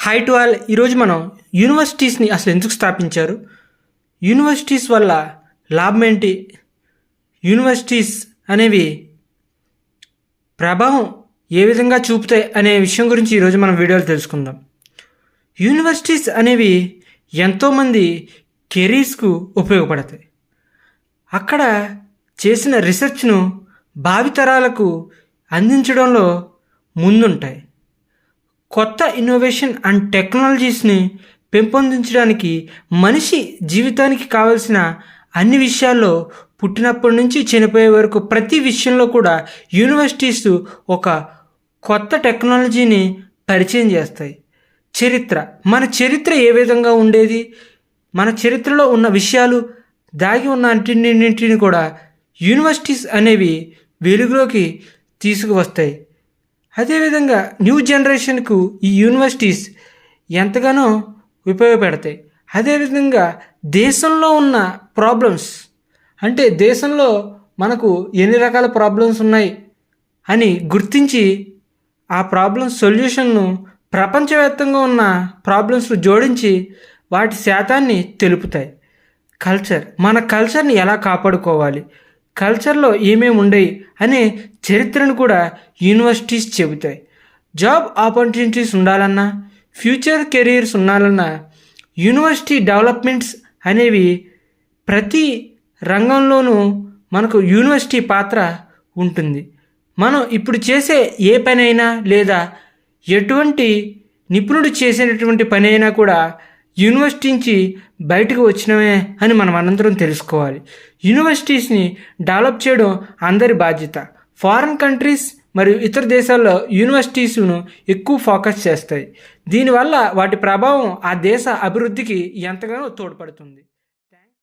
Hi to all. ఈరోజు మనం యూనివర్సిటీస్ని అసలు ఎందుకు స్థాపించారు, యూనివర్సిటీస్ వల్ల లాభం ఏంటి, యూనివర్సిటీస్ అనేవి ప్రభావం ఏ విధంగా చూపుతాయి అనే విషయం గురించి ఈరోజు మనం వీడియోలో తెలుసుకుందాం. యూనివర్సిటీస్ అనేవి ఎంతోమంది కెరీర్స్కు ఉపయోగపడతాయి. అక్కడ చేసిన రీసెర్చ్ను భావితరాలకు అందించడంలో ముందుంటాయి. కొత్త ఇన్నోవేషన్ అండ్ టెక్నాలజీస్ని పెంపొందించడానికి మనిషి జీవితానికి కావలసిన అన్ని విషయాల్లో పుట్టినప్పటి నుంచి చనిపోయే వరకు ప్రతి విషయంలో కూడా యూనివర్సిటీస్ ఒక కొత్త టెక్నాలజీని పరిచయం చేస్తాయి. మన చరిత్ర ఏ విధంగా ఉండేది, మన చరిత్రలో ఉన్న విషయాలు, దాగి ఉన్న అన్నింటిని కూడా యూనివర్సిటీస్ అనేవి వెలుగులోకి తీసుకువస్తాయి. అదేవిధంగా న్యూ జనరేషన్కు ఈ యూనివర్సిటీస్ ఎంతగానో ఉపయోగపడతాయి. అదేవిధంగా దేశంలో ఉన్న ప్రాబ్లమ్స్, అంటే దేశంలో మనకు ఎన్ని రకాల ప్రాబ్లమ్స్ ఉన్నాయి అని గుర్తించి ఆ ప్రాబ్లమ్స్ సొల్యూషన్ను ప్రపంచవ్యాప్తంగా ఉన్న ప్రాబ్లమ్స్ను జోడించి వాటి శాతాన్ని తెలుపుతాయి. మన కల్చర్ని ఎలా కాపాడుకోవాలి, కల్చర్లో ఏమేమి ఉండేవి అనే చరిత్రను కూడా యూనివర్సిటీస్ చెబుతాయి. జాబ్ ఆపర్చునిటీస్ ఉండాలన్నా, ఫ్యూచర్ కెరీర్స్ ఉండాలన్నా యూనివర్సిటీ డెవలప్మెంట్స్ అనేవి ప్రతి రంగంలోనూ మనకు యూనివర్సిటీ పాత్ర ఉంటుంది. మనం ఇప్పుడు చేసే ఏ పని అయినా లేదా ఎటువంటి నిపుణుడు చేసేటటువంటి పని అయినా కూడా యూనివర్సిటీ నుంచి బయటకు వచ్చినవే అని మనం అందరం తెలుసుకోవాలి. యూనివర్సిటీస్ని డెవలప్ చేయడం అందరి బాధ్యత. ఫారిన్ కంట్రీస్ మరియు ఇతర దేశాల్లో యూనివర్సిటీస్ను ఎక్కువ ఫోకస్ చేస్తాయి. దీనివల్ల వాటి ప్రభావం ఆ దేశ అభివృద్ధికి ఎంతగానో తోడ్పడుతుంది.